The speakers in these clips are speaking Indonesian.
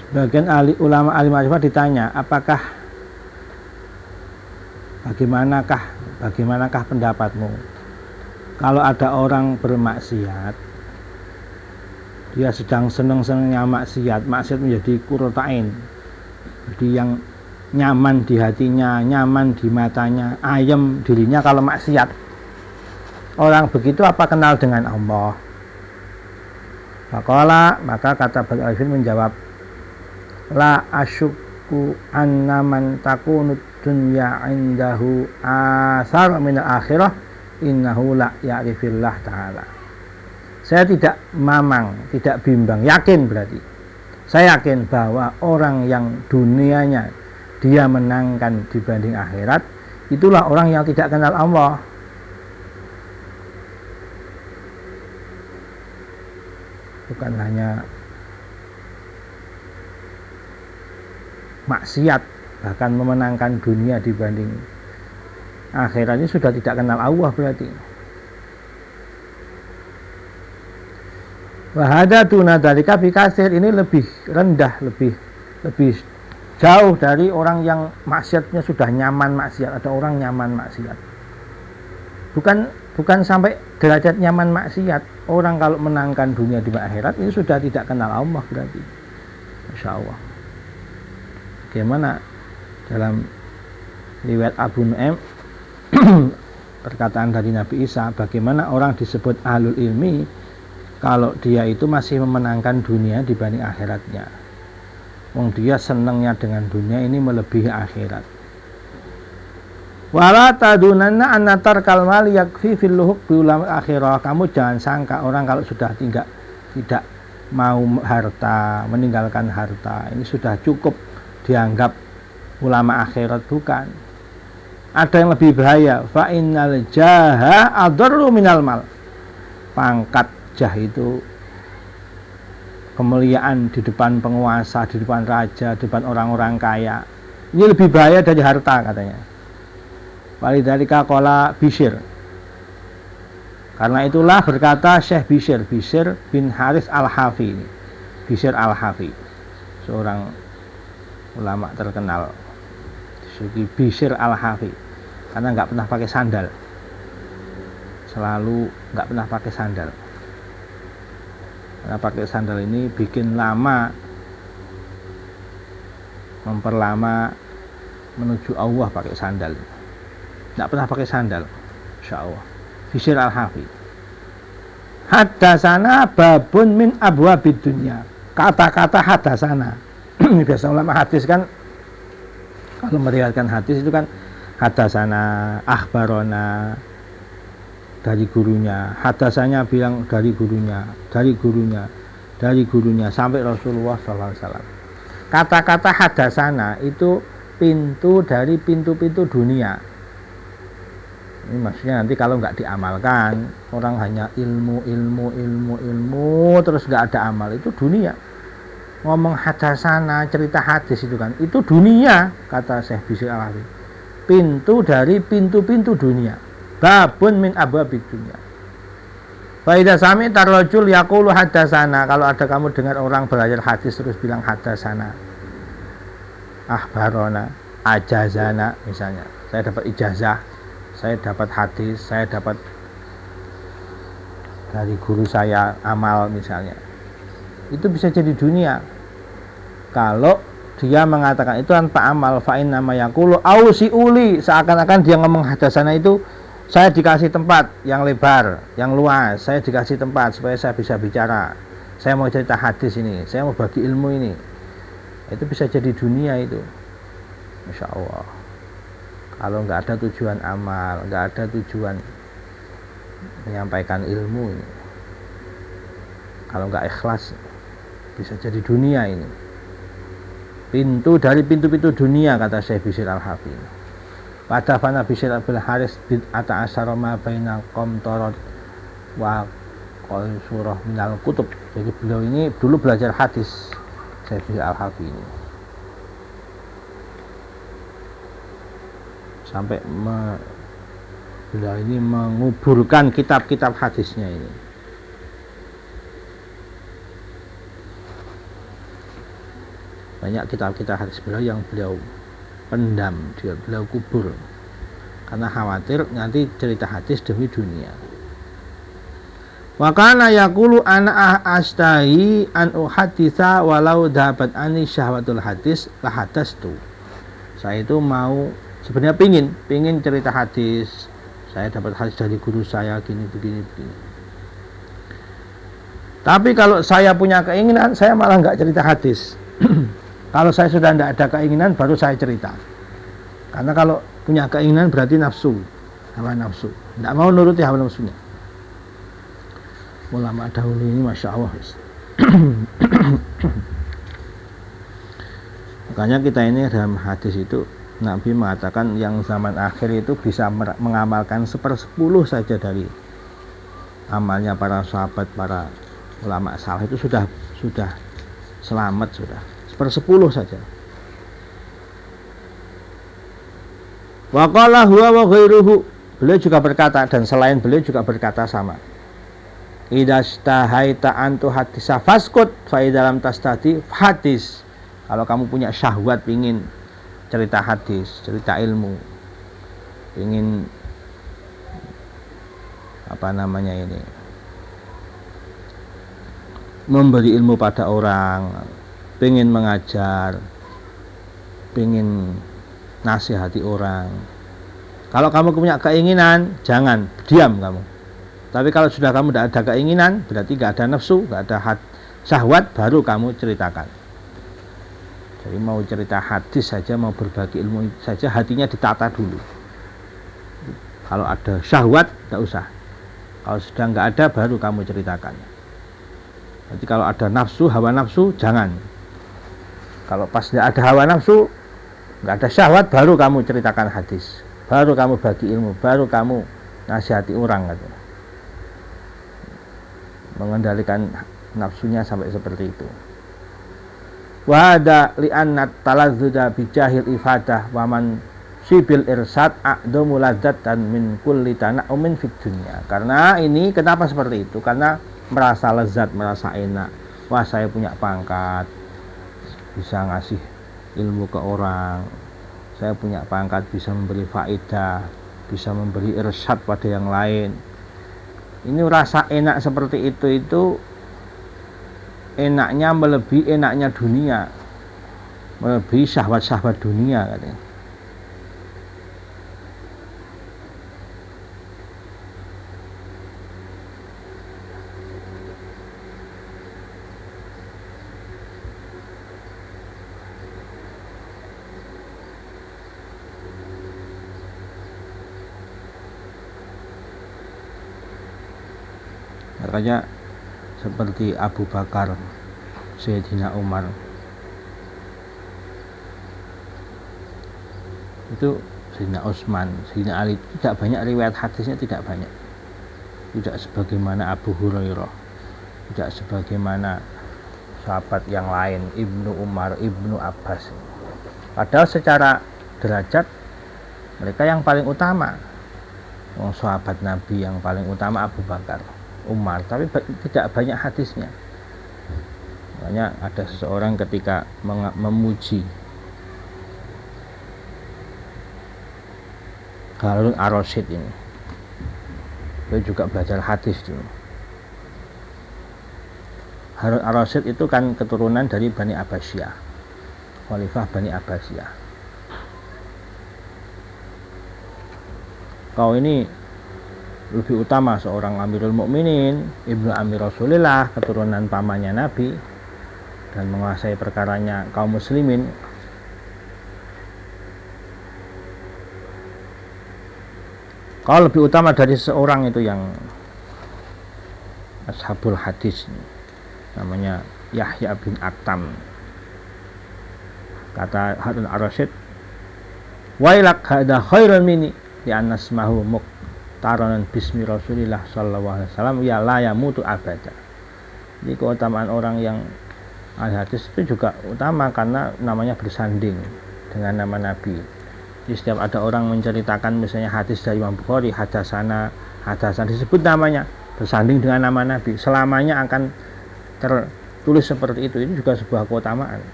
Bagian ulama ahli ma'rifah ditanya, bagaimanakah pendapatmu kalau ada orang bermaksiat, dia sedang senang-senangnya maksiat menjadi qurratu ain, jadi yang nyaman di hatinya, nyaman di matanya, ayem dirinya kalau maksiat. Orang begitu apa kenal dengan Allah? Maka kata beliau Arifin menjawab, la asyukku anna man takunud dunya indahu asar min al-akhirah innahu la ya'rifillah ta'ala. Saya tidak mamang, tidak bimbang, yakin berarti. Saya yakin bahwa orang yang dunianya dia menangkan dibanding akhirat, itulah orang yang tidak kenal Allah. Bukan hanya maksiat, bahkan memenangkan dunia dibanding akhiratnya sudah tidak kenal Allah berarti. Wahada tunadalika bikasir, ini lebih rendah, lebih jauh dari orang yang maksiatnya sudah nyaman maksiat. Ada orang nyaman maksiat, bukan sampai derajat nyaman maksiat. Orang kalau menangkan dunia di akhirat ini sudah tidak kenal Allah berarti. Masya Allah. Bagaimana dalam riwayat Abu Nu'aim perkataan dari Nabi Isa, bagaimana orang disebut ahlul ilmi kalau dia itu masih memenangkan dunia dibanding akhiratnya. Wong dia senangnya dengan dunia ini melebihi akhirat. Wala tadunanna anna tarkal mali yakfi fil luhuk bi ulama akhirah. Kamu jangan sangka orang kalau sudah tidak mau harta, meninggalkan harta, ini sudah cukup dianggap ulama akhirat. Bukan. Ada yang lebih bahaya. Fa innal jaha adarru minal mal. Pangkat jah itu kemuliaan di depan penguasa, di depan raja, di depan orang-orang kaya. Ini lebih bahaya dari harta katanya. Walidhalika qala Bishr. Karena itulah berkata Syekh Bishr bin Haris Al-Hafi. Bishr Al-Hafi, seorang ulama terkenal. Bishr Al-Hafi karena nggak pernah pakai sandal. Selalu nggak pernah pakai sandal. Karena pakai sandal ini bikin lama, memperlama menuju Allah pakai sandal. Tidak pernah pakai sandal, insya Allah. Bishr Al-Hafi. Hadasana babun min abwabid dunya. Kata-kata hadasana. Biasa ulama hadis kan, kalau meriwayatkan hadis itu kan hadasana, akhbarona, dari gurunya. Hadasanya bilang dari gurunya, sampai Rasulullah SAW. Kata-kata hadasana itu pintu dari pintu-pintu dunia. Ini maksudnya nanti kalau nggak diamalkan, orang hanya ilmu terus nggak ada amal, itu dunia. Ngomong hadasana, cerita hadis itu kan, itu dunia, kata Syekh Bishr Al-Hafi. Pintu dari pintu-pintu dunia. Babun min abwabid dunya. Fa idza sami'ta rajul yaqulu hadasana, kalau ada kamu dengar orang belajar hadis terus bilang hadasana, akhbarona, ajazana misalnya. Saya dapat ijazah, saya dapat hadis, saya dapat dari guru saya amal misalnya. Itu bisa jadi dunia. Kalau dia mengatakan itu tanpa amal, fa'in nama yaqulu ausiuli, seakan-akan dia ngomong hadasana itu saya dikasih tempat yang lebar, yang luas, saya dikasih tempat supaya saya bisa bicara. Saya mau cerita hadis ini, saya mau bagi ilmu ini. Itu bisa jadi dunia itu. Masya Allah. Kalau nggak ada tujuan amal, nggak ada tujuan menyampaikan ilmu ini, kalau nggak ikhlas, bisa jadi dunia ini. Pintu dari pintu-pintu dunia, kata Syekh Bishr Al-Hafi. Pada fana Bishr bin Haris bid'ata asyara ma baina qamtarat wa surah minal kutub. Jadi beliau ini dulu belajar hadis, Syekh Bishr Al-Hafi ini. Sampai beliau ini menguburkan kitab-kitab hadisnya ini. Banyak kitab-kitab hadis beliau yang beliau pendam, beliau kubur karena khawatir nanti cerita hadis demi dunia. Wa kana yaqulu ana astahi an uhaditsa walau dapat ani syahwatul hadis la hadastu. Saya itu mau sebenarnya pingin cerita hadis. Saya dapat hadis dari guru saya gini begini. Tapi kalau saya punya keinginan, saya malah nggak cerita hadis. Kalau saya sudah tidak ada keinginan, baru saya cerita. Karena kalau punya keinginan berarti nafsu, hawa nafsu. Tidak mau nuruti hawa nafsunya. Ulama dahulu ini masya Allah. Makanya kita ini dalam hadis itu Nabi mengatakan yang zaman akhir itu bisa mengamalkan 1/10 saja dari amalnya para sahabat, para ulama saleh itu sudah selamat, sudah 1/10 saja. Wa qala huwa wa ghairuhu, beliau juga berkata dan selain beliau juga berkata sama. Idastahaita antu hadisa faskut fa dalam tastati hadis. Kalau kamu punya syahwat pingin cerita hadis, cerita ilmu, pingin memberi ilmu pada orang, pingin mengajar, pingin nasihati orang. Kalau kamu punya keinginan, jangan diam kamu. Tapi kalau sudah kamu tidak ada keinginan, berarti tidak ada nafsu, tidak ada syahwat, baru kamu ceritakan. Jadi mau cerita hadis saja, mau berbagi ilmu saja, hatinya ditata dulu. Kalau ada syahwat, tidak usah. Kalau sudah nggak ada, baru kamu ceritakan. Jadi kalau ada nafsu, hawa nafsu, jangan. Kalau pas tidak ada hawa nafsu, nggak ada syahwat, baru kamu ceritakan hadis, baru kamu bagi ilmu, baru kamu nasihati orang, gitu. Mengendalikan nafsunya sampai seperti itu. Wa ada li'anna talazzuda bijahil ifadah wa man sibil irsad a'damu ladzatan min kulli tana'umin fid dunya. Karena ini kenapa seperti itu? Karena merasa lezat, merasa enak. Wah, saya punya pangkat, bisa ngasih ilmu ke orang. Saya punya pangkat, bisa memberi faedah, bisa memberi irsyad pada yang lain. Ini rasa enak seperti itu enaknya melebihi enaknya dunia, melebihi syahwat-syahwat dunia, katanya. Makanya seperti Abu Bakar, Sayyidina Umar, itu Sayyidina Utsman, Sayyidina Ali, tidak banyak riwayat hadisnya, tidak banyak. Tidak sebagaimana Abu Hurairah, tidak sebagaimana sahabat yang lain, Ibnu Umar, Ibnu Abbas. Padahal secara derajat mereka yang paling utama. Sahabat Nabi yang paling utama Abu Bakar, Umar, tapi tidak banyak hadisnya. Makanya ada seseorang ketika memuji Harun ar-Rasyid ini, dia juga belajar hadis dulu. Harun ar-Rasyid itu kan keturunan dari Bani Abbasiyah, Khalifah Bani Abbasiyah. Kau ini lebih utama seorang Amirul Mukminin, Ibnu Amir Rasulillah, keturunan pamannya Nabi, dan menguasai perkaranya kaum muslimin. Kau lebih utama dari seorang itu yang ashabul hadis, namanya Yahya bin Aktam. Kata Harun ar-Rasyid, wailak hada khairun mini li annasmahu muqtaranan bismi Rasulillah sallallahu alaihi wasallam ya la yamutu abada. Jadi keutamaan orang yang ahli hadis itu juga utama karena namanya bersanding dengan nama Nabi. Jadi setiap ada orang menceritakan misalnya hadis dari Imam Bukhari, hadasan disebut namanya, bersanding dengan nama Nabi, selamanya akan tertulis seperti itu. Ini juga sebuah keutamaan.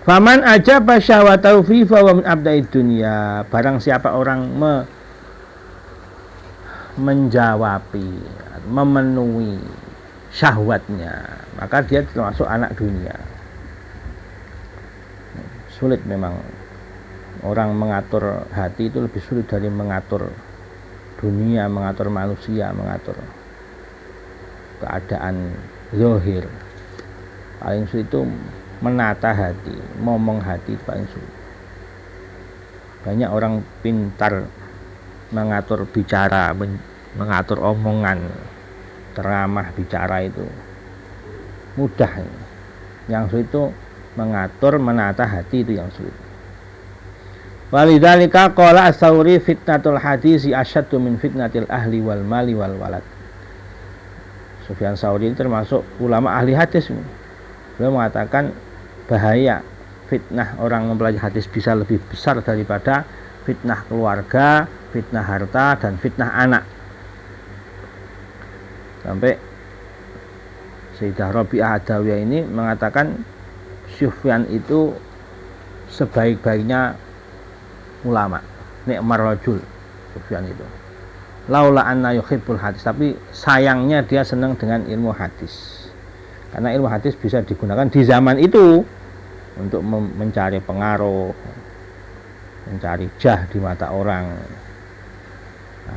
Faman ajaba syahwatahu fi fa wa min abda'id dunya. Barang siapa orang menjawabi, memenuhi syahwatnya, maka dia termasuk anak dunia. Sulit memang orang mengatur hati itu lebih sulit dari mengatur dunia, mengatur manusia, mengatur keadaan zahir. Paling sulit itu menata hati, ngomong hati itu paling sulit. Banyak orang pintar mengatur bicara, mengatur omongan, ceramah bicara itu mudah. Yang sulit itu mengatur, menata hati, itu yang sulit. Walidzalika qala as-Sauri fitnatul hadisi asyaddu min fitnatil ahli wal mali wal walad. Sufyan Tsauri termasuk ulama ahli hadis. Beliau mengatakan bahaya fitnah orang mempelajari hadis bisa lebih besar daripada fitnah keluarga, fitnah harta, dan fitnah anak. Sampai Sayyidah Rabi'ah Adawiyah ini mengatakan Sufyan itu sebaik-baiknya ulama, ni'mar rajul Sufyan itu. Laula anna yuhibbul hadis, tapi sayangnya dia senang dengan ilmu hadis. Karena ilmu hadis bisa digunakan di zaman itu untuk mencari pengaruh, mencari jah di mata orang.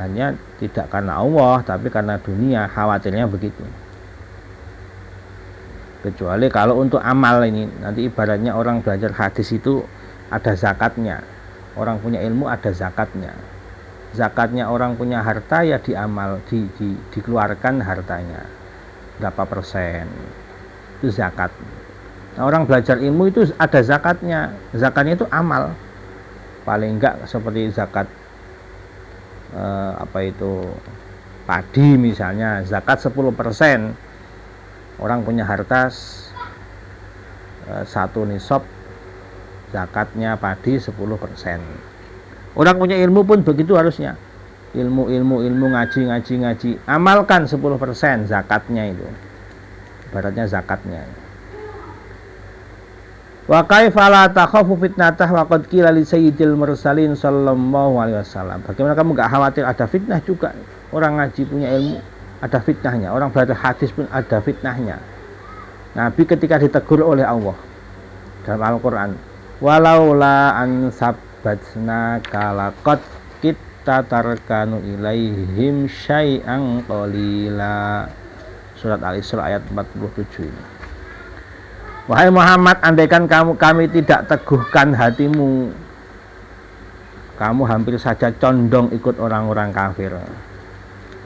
Hanya tidak karena Allah, tapi karena dunia, khawatirnya begitu. Kecuali kalau untuk amal ini, nanti ibaratnya orang belajar hadis itu ada zakatnya. Orang punya ilmu ada zakatnya. Zakatnya orang punya harta ya diamal, dikeluarkan hartanya. Berapa persen? Itu zakat. Nah, orang belajar ilmu itu ada zakatnya. Zakatnya itu amal. Paling enggak seperti zakat padi misalnya, zakat 10%. Orang punya harta 1 nisab, zakatnya padi 10%. Orang punya ilmu pun begitu harusnya. Ilmu ngaji, amalkan 10% zakatnya itu. Ibaratnya zakatnya. Wa kaifa la takhafu fitnatah wa qad qila li sayyidil mursalin sallallahu alaihi wasallam. Bagaimana kamu enggak khawatir ada fitnah juga? Orang ngaji punya ilmu ada fitnahnya, orang belajar hadis pun ada fitnahnya. Nabi ketika ditegur oleh Allah dalam Al-Qur'an, walaula an sabbatna kalaqat kita tarkanu ilaihim syai'an qalila. Surat Al-Isra ayat 47 ini. Wahai Muhammad, andaikan kami tidak teguhkan hatimu, kamu hampir saja condong ikut orang-orang kafir.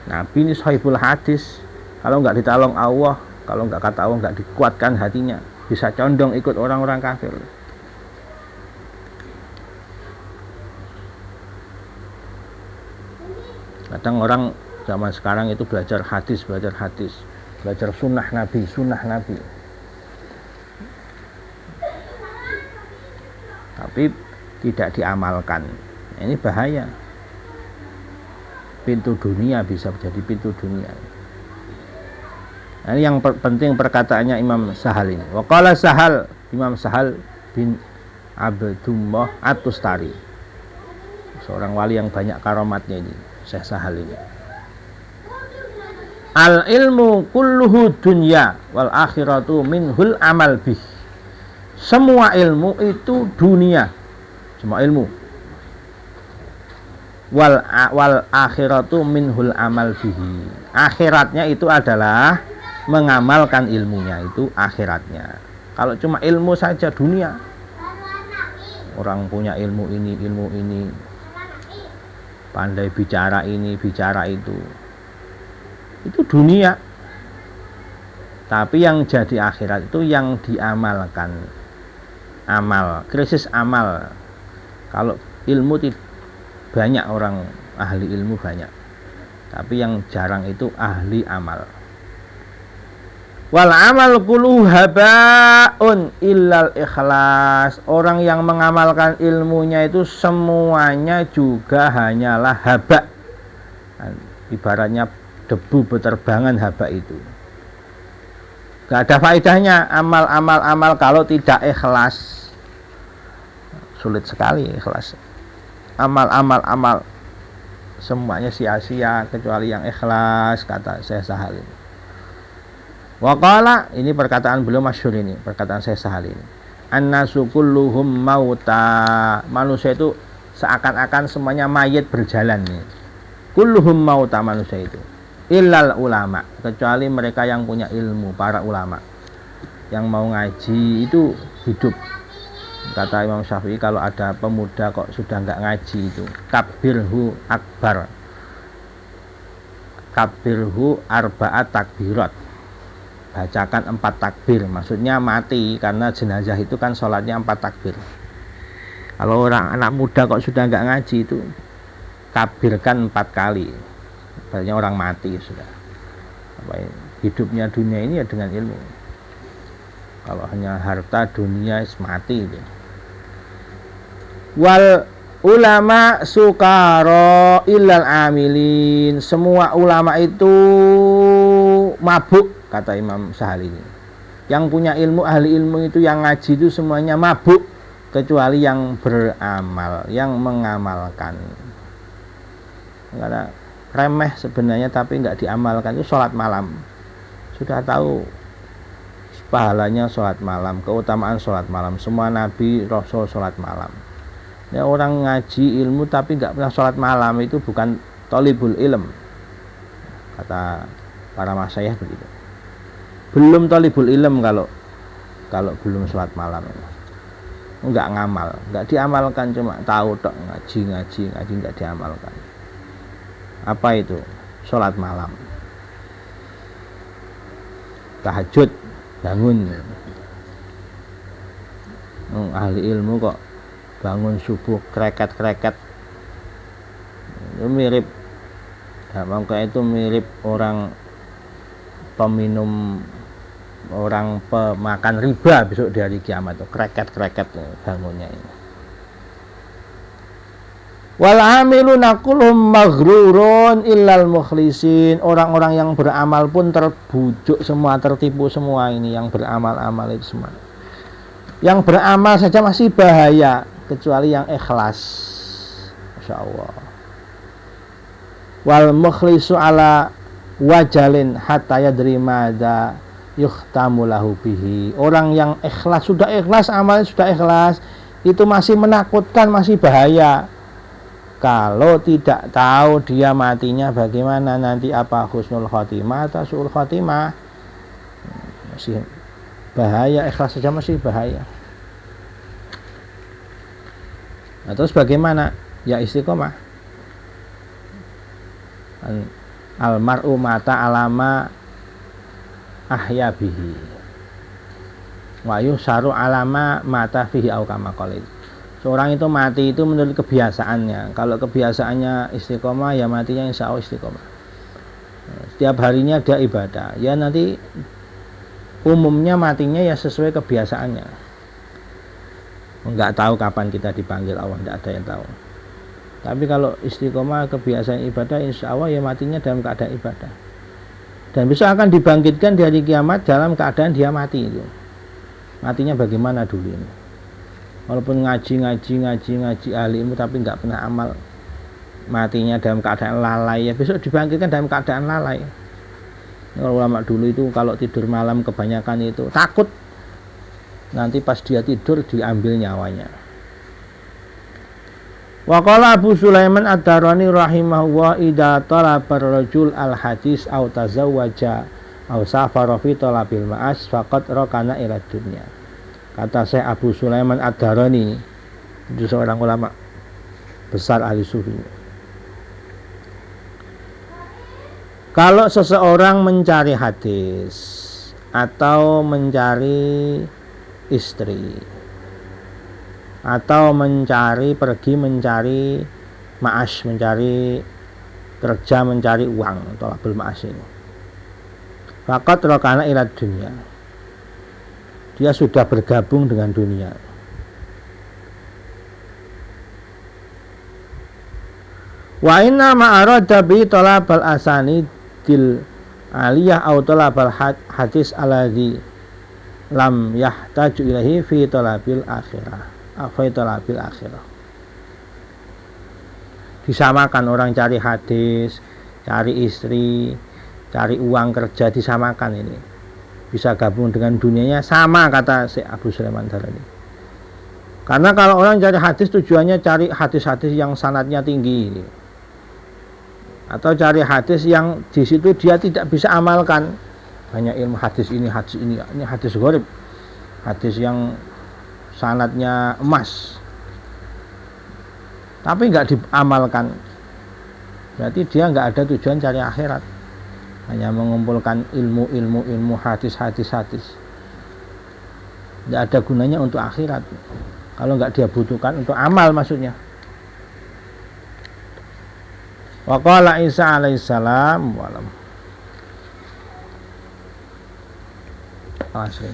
Nabi ini sahibul hadis. Kalau nggak ditolong Allah, kalau nggak kata Allah, nggak dikuatkan hatinya, bisa condong ikut orang-orang kafir. Kadang orang zaman sekarang itu belajar hadis, belajar sunnah Nabi. Tapi tidak diamalkan. Ini bahaya. Pintu dunia bisa menjadi pintu dunia. Nah, ini yang penting perkataannya Imam Sahal ini. Waqala Sahal, Imam Sahal bin Abdullah At-Tustari, seorang wali yang banyak karamatnya ini, Syekh Sahal ini. Al ilmu kulluhu dunya wal akhiratu minhul amal bih. Semua ilmu itu dunia, semua ilmu. Wal akhiratu minhul amal bihi. Akhiratnya itu adalah mengamalkan ilmunya, itu akhiratnya. Kalau cuma ilmu saja dunia, orang punya ilmu ini, pandai bicara ini, bicara itu dunia. Tapi yang jadi akhirat itu yang diamalkan. Amal, krisis amal. Kalau ilmu banyak orang ahli ilmu banyak, tapi yang jarang itu ahli amal. Wal amal kullu habaun illal ikhlas. Orang yang mengamalkan ilmunya itu semuanya juga hanyalah haba. Ibaratnya debu beterbangan haba itu. Gak ada faedahnya amal kalau tidak ikhlas. sulit sekali ikhlas. Amal semuanya sia-sia kecuali yang ikhlas, kata Syekh Sahal ini. Waqala, ini perkataan beliau masyhur ini, perkataan Syekh Sahal ini. Annasu kulluhum mauta. Manusia itu seakan-akan semuanya mayit berjalan nih. Kulluhum mauta, manusia itu. Illal ulama, kecuali mereka yang punya ilmu, para ulama. Yang mau ngaji itu hidup. Kata Imam Syafi'i, kalau ada pemuda kok sudah enggak ngaji itu, kabirhu akbar. Kabirhu arba'at takbirat. Bacakan 4 takbir, maksudnya mati, karena jenazah itu kan sholatnya 4 takbir. Kalau orang anak muda kok sudah enggak ngaji itu, kabirkan 4 kali. Berarti orang mati sudah. Hidupnya dunia ini ya dengan ilmu. Kalau hanya harta dunia mati itu. Wal ulama sukaro illal amilin. Semua ulama itu mabuk, kata Imam Sahal ini. Yang punya ilmu, ahli ilmu itu yang ngaji itu semuanya mabuk, kecuali yang beramal, yang mengamalkan. Karena remeh sebenarnya tapi enggak diamalkan itu sholat malam. Sudah tahu pahalanya sholat malam, keutamaan sholat malam. Semua nabi rasul sholat malam. Ya, orang ngaji ilmu tapi enggak pernah sholat malam itu bukan thalibul ilm, kata para masyayikh begitu. Belum thalibul ilm kalau belum sholat malam. Enggak ngamal, enggak diamalkan, cuma tahu tok, ngaji enggak diamalkan. Apa itu? Sholat malam, tahajud, bangun. Ahli ilmu kok bangun subuh kreket-kreket. Itu mirip, ya, makanya itu mirip orang peminum, orang pemakan riba besok di hari kiamat itu kreket-kreket bangunnya ini. Wal amiluna kulluhum maghrurun illal mukhlisin. Orang-orang yang beramal pun terbujuk semua, tertipu semua ini, yang beramal-amal itu semua. Yang beramal saja masih bahaya, kecuali yang ikhlas. Masya Allah. Wal mukhlisu ala wajalin hatta yadri madza yuhtamu lahu bihi. Orang yang ikhlas, sudah ikhlas, amalnya sudah ikhlas, itu masih menakutkan, masih bahaya. Kalau tidak tahu dia matinya bagaimana nanti, apa husnul khotimah atau su'ul khotimah, masih bahaya. Ikhlas saja masih bahaya. Nah, terus bagaimana? Ya istiqomah. Almar'u mata alama ahya bihi wa yusaru alama mata fihi au kama qalil. Seorang itu mati itu menurut kebiasaannya. Kalau kebiasaannya istiqomah, ya matinya insya Allah istiqomah. Setiap harinya dia ibadah, ya nanti umumnya matinya ya sesuai kebiasaannya. Enggak tahu kapan kita dipanggil Allah, enggak ada yang tahu. Tapi kalau istiqomah, kebiasaan ibadah, insya Allah ya matinya dalam keadaan ibadah. Dan besok akan dibangkitkan di hari kiamat dalam keadaan dia mati itu. Matinya bagaimana dulu ini? Walaupun ngaji ahli ilmu tapi enggak pernah amal, matinya dalam keadaan lalai, ya besok dibangkitkan dalam keadaan lalai. Kalau ulama dulu itu kalau tidur malam kebanyakan itu takut nanti pas dia tidur diambil nyawanya. Wa qala Abu Sulaiman Ad-Darani rahimahullah, idza talaba ar-rajul al-hadis aw tazawwaja aw safara fi talabil ma'as faqad rakana ila dunya. Kata Syekh Abu Sulaiman Ad-Darani, itu seorang ulama besar ahli sufi. Kalau seseorang mencari hadis atau mencari istri atau pergi mencari ma'ash, mencari kerja, mencari uang, tolabul ma'ash ini, faqad rakana ila dunya, dia sudah bergabung dengan dunia. Wa inna ma'arada bi talabal asanidil aliyah au talabal hadis alladhi lam yahtaju ilahi fi talabil akhirah. afaitala bil akhirah. Disamakan orang cari hadis, cari istri, cari uang kerja, disamakan ini. Bisa gabung dengan dunianya, sama kata Syekh Abu Sulaiman Darani. Karena kalau orang cari hadis tujuannya cari hadis-hadis yang sanadnya tinggi, atau cari hadis yang di situ dia tidak bisa amalkan. Banyak ilmu hadis ini hadis gharib, hadis yang sanadnya emas, tapi nggak diamalkan. Berarti dia nggak ada tujuan cari akhirat, hanya mengumpulkan ilmu hadis. Nggak ada gunanya untuk akhirat kalau nggak dia butuhkan untuk amal maksudnya. Wa qala Isa alaihissalam walam.